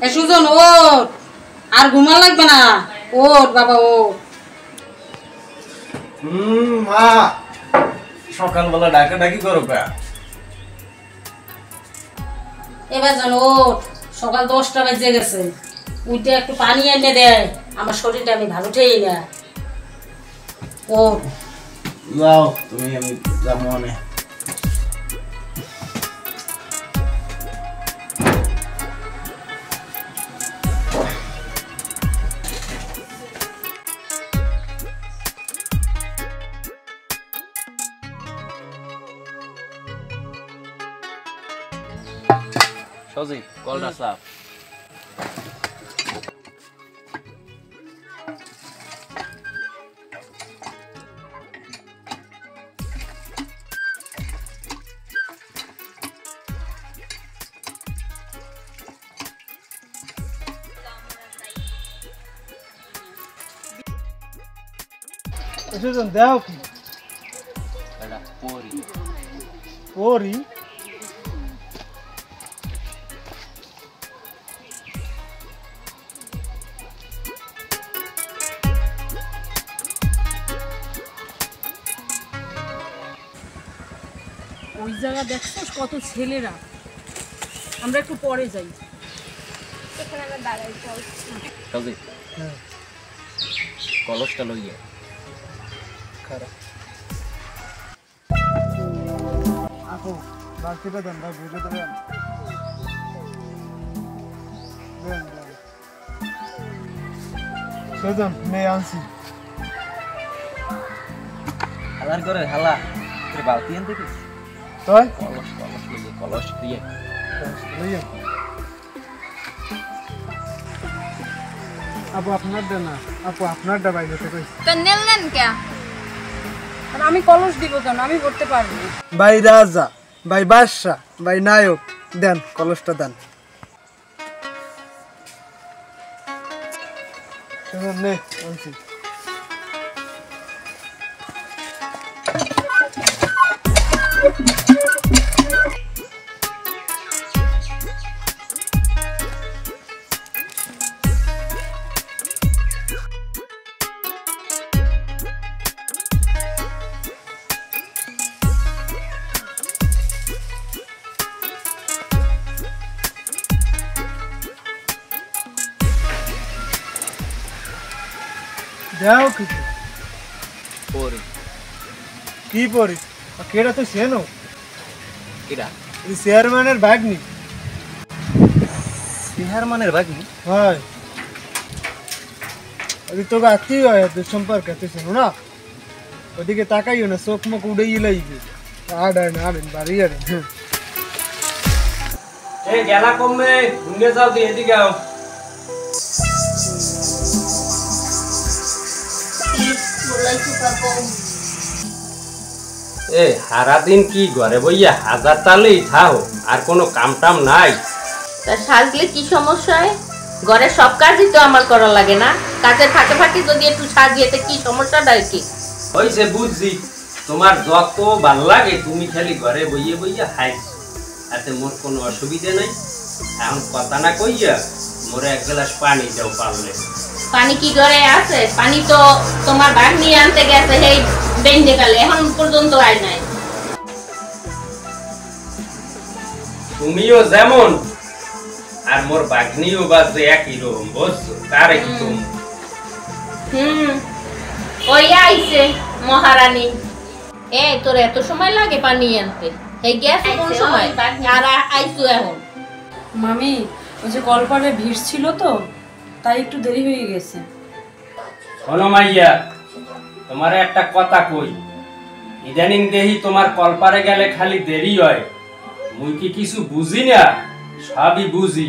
এ সুজন ওঠ, আর ঘুমান লাগবে না, ওঠ বাবা ওঠ। মা সকালবেলা ডাকা ডাকি করো কা? এবার জানো ওঠ, সকাল 10টা বেজে গেছে, উঠে একটু পানি এনে দেয়, আমার শরীরটা আমি ভালো ঠেই না। ওঠ। যাও তুমি, আমি যাবো অনেক। সজীব কলটা সাফ। সুজন দাও কি এটা পরি পরি? ওই জায়গা দেখছিস কত ছেলেরা, আমরা একটু পরে যাই। সজীব কলসটা লইয়া খারাপ আপু বাকিটা দেন ভাই, বুঝে দেবেন। সুজন মেয়ে আনছি। হালার করে হালা তোর বালতি আনতে কি তাই কলস কলস লইয়া কলস দিয়ে আপু আপনার দেন না, আপু আপনারটা বাইরে থেকে তা নেন কে? আর আমি কলস দিব কেন? আমি করতে পারবো। ভাই রাজা, ভাই বাদশা, ভাই নায়ক, দেন কলসটা দেন। নে আনছি। যাও কিছু পরি কি পরি? কেডা তো সেনো, কিরা এই চেয়ারম্যানের ভাগ্নি। চেয়ারম্যানের ভাগ্নি? হয় ওই তোকে আত্মীয় হয়, তোর সম্পর্ক তুই শোনো না, ওদিকে তাকাইও না, চোখ মুখ উড়েই লাগবে। আড়েন আড়েন বাড়ি আড়েন। এই গেলা কমে ঘুরে যাও, তুই এদিকে আও। এ সারাদিন কি ঘরে বইয়া হাজার তালেই থাও, আর কোনো কাম টাম নাই? তা সাজলে কি সমস্যা হয়? ঘরের সব কাজই তো আমার করা লাগে না? কাজের ফাঁকে ফাঁকে যদি একটু সাজিয়েতে কি সমস্যাটা কি? হইছে বুঝছি, তোমার যত ভাল লাগে তুমি খালি ঘরে বইয়ে বইয়া হাইছ, তাতে মোর কোনো অসুবিধা নাই। এখন কথা না কইয়া মোরে এক গ্লাস পানি দাও পারলে। পানি কি ঘরে আছে? পানি তো তোমার ভাগ নিয়ে আনতে গেছে সেই বেঞ্জে কালে, এখন পর্যন্ত আয় নাই। তুমিও যেমন আর মোর বাগনিও বাজে একই রকম, বুঝছো? তারে কি তুমি ওই আইছে মহারানী। এ তোর এত সময় লাগে পানি আনতে? এই গ্যাস কোন সময় আর আইছো এখন? মামি ওই যে কলপারে ভিড় ছিল তো, তাই একটু দেরি হয়ে গেছে। শোনো মাইয়া, তোমার একটা কথা কই, ইদানিং দেহি তোমার কলপারে গেলে খালি দেরি হয়। মুই কি কিছু বুঝি না? সবই বুঝি,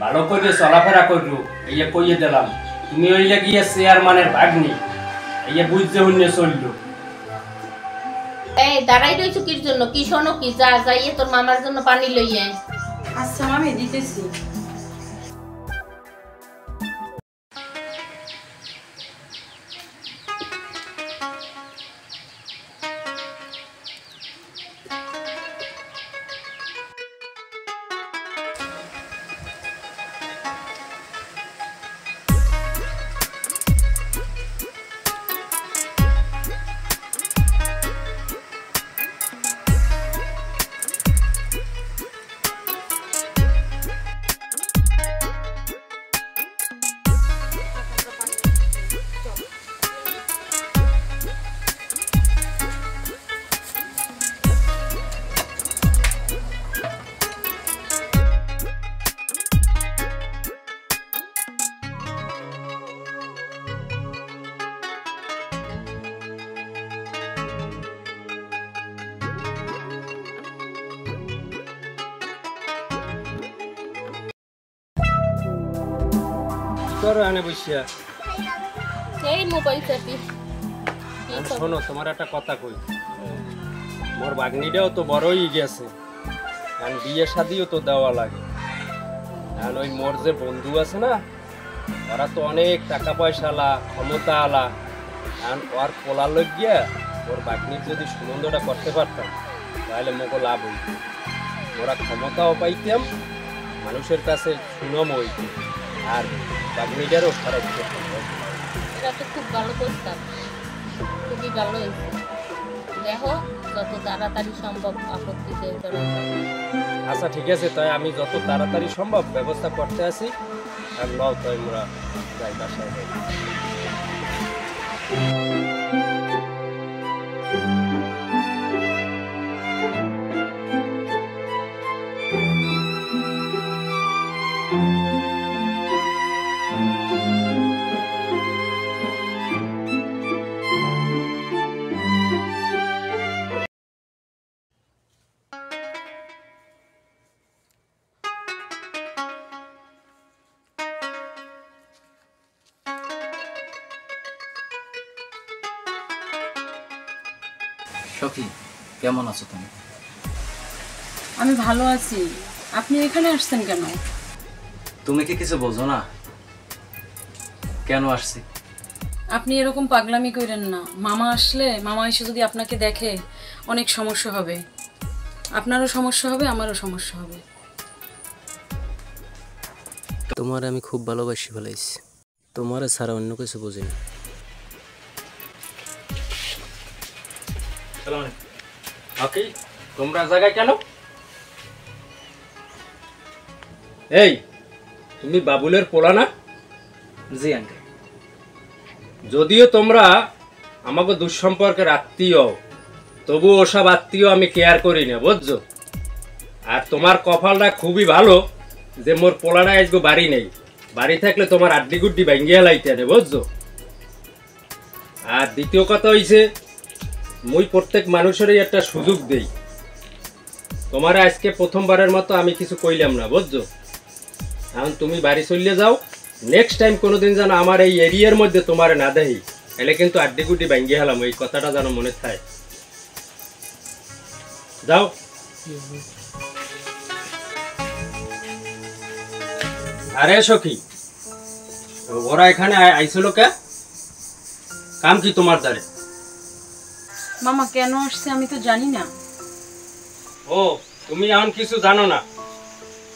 ভালো করে চলাফেরা করলো, এই কইয়ে দিলাম। তুমি ওইলে গিয়ে চেয়ারম্যানের ভাগ্নি, এই বুঝতে হইলে চললো। এই দাঁড়াই রইছো কির জন্য? কি শোনো কি? যা যাইয়ে তোর মামার জন্য পানি লইয়ে। আচ্ছা মামি দিতেছি। করো আনে বসিয়া? এই মোবাইল চাপি। শোনো, তোমার একটা কথা কই। মোর বাগনিটাও তো বড়ই গেছে, কারণ বিয়ে শাদিও তো দেওয়া লাগে। আর ওই মোর যে বন্ধু আছে না, ওরা তো অনেক টাকা পয়সা আলা, ক্ষমতা আলা। আর ওর পোলা লোক গিয়া ওর বাগনির যদি সুনন্দটা করতে পারতাম, তাহলে মোকে লাভ হইত। ওরা ক্ষমতাও পাইতাম, মানুষের কাছে সুনাম হইত, আর বাগনিটারও খারাপ করতাম। এটা তো খুব ভালো প্রস্তাব, খুবই ভালো হয়েছে। দেখো যত তাড়াতাড়ি সম্ভব আপত্তিতে করা যায়। আচ্ছা ঠিক আছে, তাই আমি যত তাড়াতাড়ি সম্ভব ব্যবস্থা করতে আসি। আর লও তাই আমরা যাই বাসায় যাই। সখী, কেমন আছো তুমি? আমি ভালো আছি। আপনি এখানে আসছেন কেন? তুমি কি কিছু বোঝো না কেন আসছি? আপনি এরকম পাগলামি করেন না। মামা আসলে, মামা এসে যদি আপনাকে দেখে অনেক সমস্যা হবে। আপনারও সমস্যা হবে, আমারও সমস্যা হবে। তোমার আমি খুব ভালোবাসি ফেলাইছি, তোমার ছাড়া অন্য কিছু বুঝি না। ওকে, তোমরা জায়গায় কেন? এই, তুমি বাবুলের পোলা না? জি আঙ্কেল। যদিও তোমরা আমাকে দুঃসম্পর্কের আত্মীয়, তবু ওসব আত্মীয় আমি কেয়ার করি না, বুঝছো? আর তোমার কপালটা খুবই ভালো যে মোর পোলাটা আজকে বাড়ি নেই। বাড়ি থাকলে তোমার আড্ডি গুড্ডি ভাঙ্গিয়া লাইতে নে, বুঝছো? আর দ্বিতীয় কথা হইছে, মুই প্রত্যেক মানুষেরই একটা সুযোগ দেই। তোমার আজকে প্রথমবারের মতো আমি কিছু কইলাম না, বুঝছো? এখন তুমি বাড়ি চলিয়ে যাও। নেক্সট টাইম কোনোদিন যেন আমার এই এরিয়ার মধ্যে তোমার না দেই, এলে কিন্তু আড্ডি গুড্ডি ভাঙ্গিয়ে হলাম, এই কথাটা যেন মনে থাকে। যাও। আরে সখী, ওরা এখানে আইছিল কে? কাম কি তোমার দ্বারে? মামা কেন আসছে আমি তো জানি না। ও, তুমি এখন কিছু জানো না?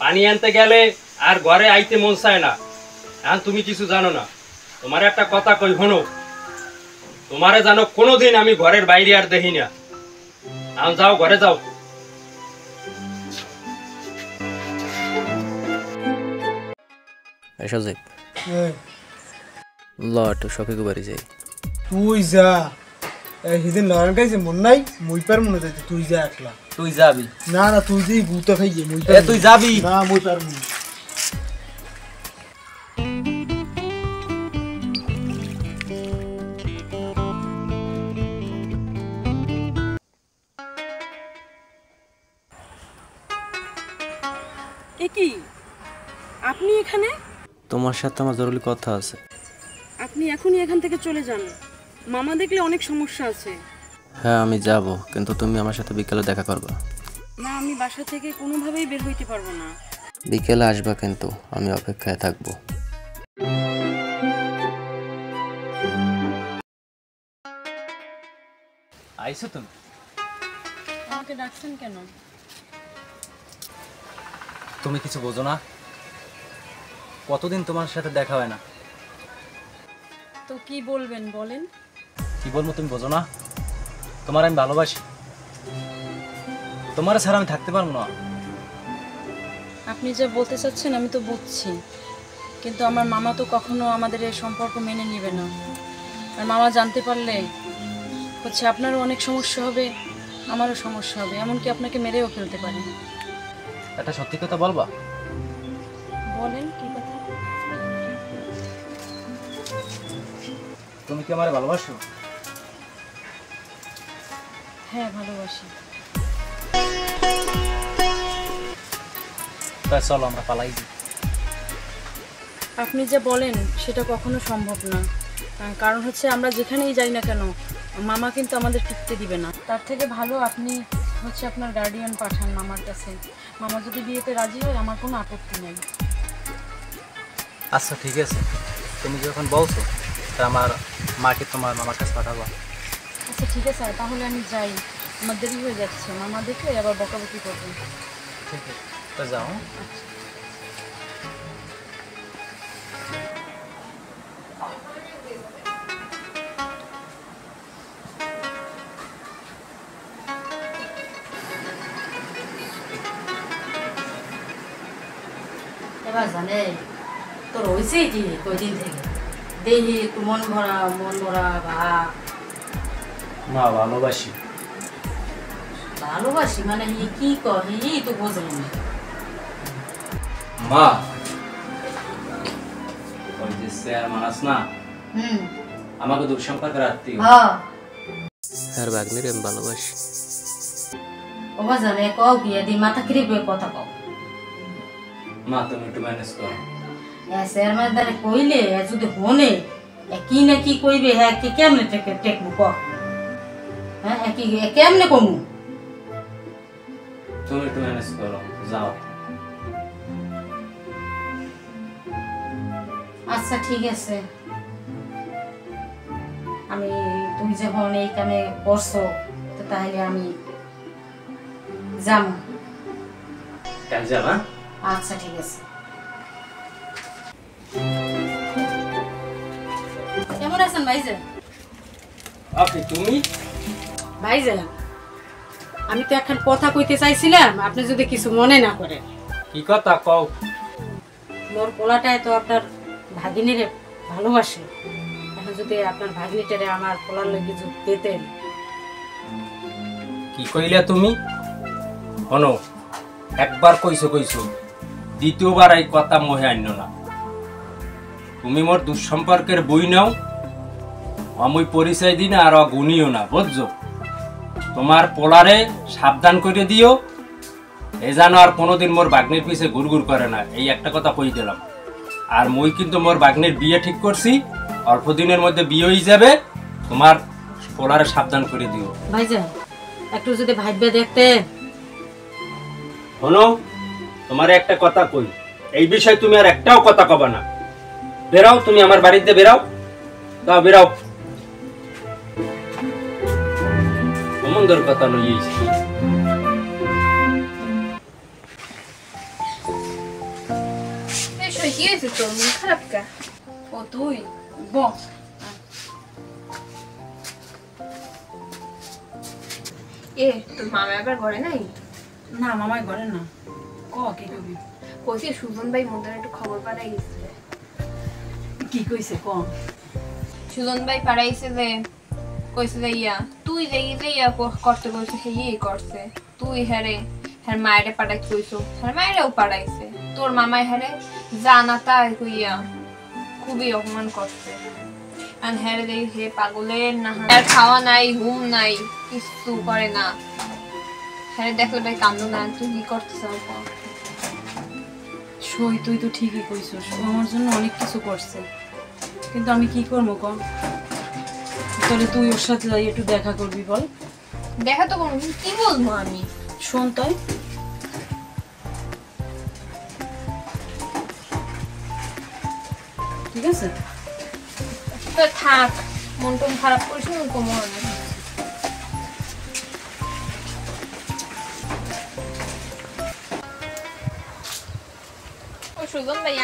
পানি আনতে গেলে আর ঘরে আইতে মন চায় না, এখন তুমি কিছু জানো না? তোমার একটা কথা কই শোনো, তোমারে জানো কোনোদিন আমি ঘরের বাইরে আর দেখি না। এখন যাও, ঘরে যাও। সজীব, ল একটু সখীকে বাড়ি যাই। তুই যা, সেদিন লড়ান খাইছে মন নাই, মুই পার মনে যাইতে, তুই যা একলা। তুই যাবি? না না, তুই যে গুতা খাইয়ে মুই এ তুই যাবি না, মুই পার মনে। এ কি, আপনি এখানে? তোমার সাথে আমার জরুরি কথা আছে। আপনি এখনই এখান থেকে চলে যান, মামা দেখলে অনেক সমস্যা আছে। হ্যাঁ আমি যাব, কিন্তু তুমি আমার সাথে বিকেলে দেখা করবা। না, আমি বাসা থেকে কোনোভাবেই বের হইতে পারবো না। বিকেলে আসবা, কিন্তু আমি অপেক্ষায় থাকবো। আইছো তুমি? আমাকে ডাকছেন কেন? তুমি কিছু বোঝো না? কতদিন তোমার সাথে দেখা হয় না। তো কি বলবেন বলেন। কি বলবো তুমি বোঝো না? তোমার আমি ভালোবাসি, তোমার ছাড়া আমি থাকতে পারবো না। আপনি যা বলতে চাচ্ছেন আমি তো বুঝছি, কিন্তু আমার মামা তো কখনো আমাদের এই সম্পর্ক মেনে নেবে না। আর মামা জানতে পারলে হচ্ছে আপনারও অনেক সমস্যা হবে, আমারও সমস্যা হবে, এমনকি আপনাকে মেরেও ফেলতে পারে। একটা সত্যি কথা বলবা? বলেন কি কথা। তুমি কি আমারে ভালোবাসো? হ্যাঁ ভালোবাসি। তাই চলো আমরা পালাই যাই। আপনি যে বলেন সেটা কখনো সম্ভব না, কারণ হচ্ছে আমরা যেখানেই যাই না কেন মামা কিন্তু আমাদের টিকতে দিবে না। তার থেকে ভালো আপনি হচ্ছে আপনার গার্ডিয়ান পাঠান মামার কাছে। মামা যদি বিয়েতে রাজি হয় আমার কোনো আপত্তি নেই। আচ্ছা ঠিক আছে, তুমি যখন বলছো তা আমার মাকে তোমার মামার কাছে পাঠাবো। আচ্ছা ঠিক আছে, তাহলে আমি যাই, আমার দেরি হয়ে যাচ্ছে, মামা দেখলে আবার বকাবকি করবেন। ঠিক আছে, তো যাও। এবার জানে তোর হয়েছে কি কয়দিন থেকে দেখি একটু মন ভরা ভাব। মা ভালোবাসি। ভালোবাসি মানে কি কহি তো বুঝলাম না। মা ওই যে স্যার মানাস না, আমাকে দূর সম্পর্কের আত্মীয়। আর বাগনির আমি ভালোবাসি। ওবা জানে কও কি এদি মাথা কিরিবে কথা কও। মা তুমি একটু ম্যানেজ করো। স্যার মাদারে কইলে যদি হনে কি না কি কইবে, হ্যাঁ কি কেমনে টেকবো ক, হ্যাঁ কি কেমনে কমু? তুমি একটু ম্যানেজ করো, যাও। আচ্ছা ঠিক আছে, আমি তুমি যখন এই কামে করছো তাহলে আমি যাবো। কাল যাবা? আচ্ছা ঠিক আছে। কেমন আছেন ভাইজান? ওকে, তুমি? ভাইজান আমি তো এখন কথা কইতে চাইছিলাম, আপনি যদি কিছু মনে না করেন। কি কথা কও? মোর পোলাটায় তো আপনার ভাগিনীরে ভালোবাসে, এখন যদি আপনার ভাগিনীটারে আমার পোলার লগে যোগ দিতেন। কি কইলা তুমি? শোনো, একবার কইছো দ্বিতীয়বার এই কথা মোহে আন্য না। তুমি মোর দুঃসম্পর্কের বই নাও, আমি পরিচয় দিই না আর গুনিও না, বুঝছো? তোমার পোলারে সাবধান করে দিও, এ যেন আর কোনোদিন মোর বাগ্নির পিছে ঘুরঘুর করে না, এই একটা কথা কই দিলাম। আর মই কিন্তু মোর বাগ্নির বিয়ে ঠিক করছি, অল্প দিনের মধ্যে বিয়ে হয়ে যাবে, তোমার পোলারে সাবধান করে দিও। ভাইজান একটু যদি ভাইবে দেখতে। শোনো, তোমার একটা কথা কই, এই বিষয়ে তুমি আর একটাও কথা কবা না। বেরাও, তুমি আমার বাড়িতে বেরাও, দাও বেরাও। সমন্দর কথা লইয়েছি। কি হয়েছে তোর, মন খারাপ কা? ও তুই ব তোর মামা এবার ঘরে নাই? না মামাই ঘরে না। ক কি কবি? কইছে সুজন ভাই মন্দিরে একটু খবর পাঠাই গেছে। কি কইছে ক? সুজন ভাই পাঠাইছে যে কইছে যে তুই যে করতে কইছে সেই করছে, তুই হ্যারে হ্যার মায়েরে পাঠাই কইছো, হ্যার মায়েরেও পাঠাইছে। তোর মামাই হ্যারে জানা তাই কইয়া খুবই অপমান করছে। আর হ্যারে দেই হে পাগলের না, আর খাওয়া নাই ঘুম নাই কিছু করে না। হ্যাঁ দেখো ভাই কান্দো না, তুই কি করতেছ? সই তুই তো ঠিকই কইছিস, ও আমার জন্য অনেক কিছু করছে, কিন্তু আমি কি করবো ক? তাহলে তুই ওর সাথে যাই একটু দেখা করবি বল। দেখা তো করবো, কি বলবো আমি? শোন তাই ঠিক আছে, তো থাক, মন টন খারাপ করিস না, কোমর সুজন ভাই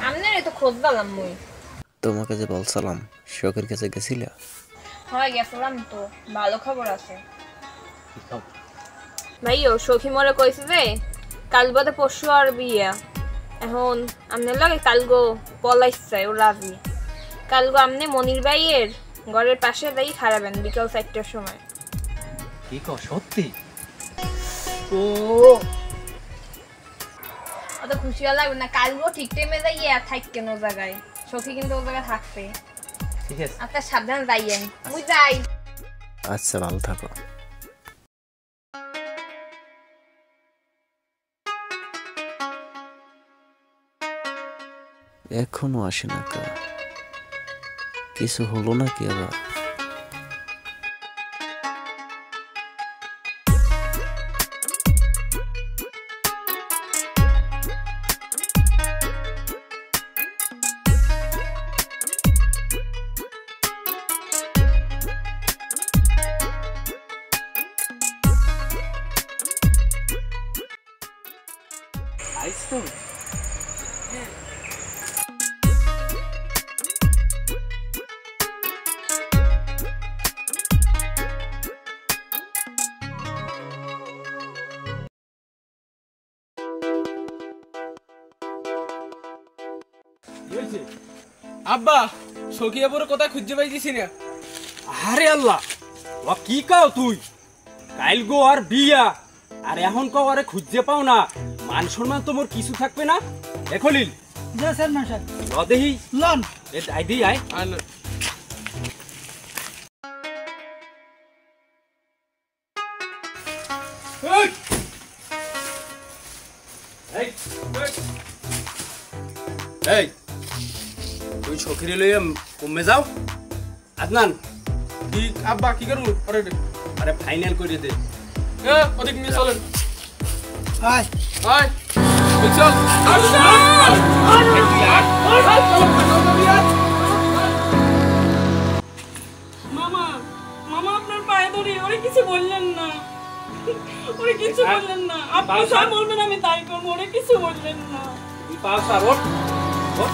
আমনে তো খোঁজ দিলাম মুই। তোমাকে যে বলছিলাম শখের কাছে গেছিলা? হয় গেছিলাম তো, ভালো খবর আছে ভাইও। সখী মরে কইছে যে কাল বাদে পরশু আর বিয়া, এখন আমনে লাগে কালগো পলাইছে ও রাজি। কালগো আমনে মনির ভাইয়ের ঘরের পাশে যাই খারাবেন বিকাল 4টার সময়। কি কও সত্যি? ও অত খুশি লাগবে না, কালগো ঠিক টাইমে যাই থাক কেন জায়গায়, সখী কিন্তু ও জায়গায় থাকবে। ঠিক আছে, আপনার সাবধান যাইয়েন, মুই যাই। আচ্ছা ভালো থাকো। এখনো আসে না কা? কিছু হলো নাকি আবার? আব্বা সকিয়া পরে কোথায় খুঁজে পাইছিস না? আরে আল্লাহ, ও কি কাও তুই? কাইল গো আর বিয়া, আর এখন কাও আরে খুঁজে পাও না? মান সম্মান তো মোর কিছু থাকবে না? এ খলিল, যা স্যার মাস্টার ল দেহি লন এ আই দি আয়। এই তুই সখিরে লইয়া কমে যাও। আদনান, কি আব্বা কি করবো? আরে ফাইনাল করে দে। ওদিক নিয়ে চলেন। আয় আয় চল। মামা মামা আপনার পায়ে ধরি, ওরে কিছু বললেন না, ওরে কিছু বললেন না। আপনি যা বলবেন আমি তাই করবো, ওরে কিছু বললেন না। তুই পাও সার ওঠ, ওঠ।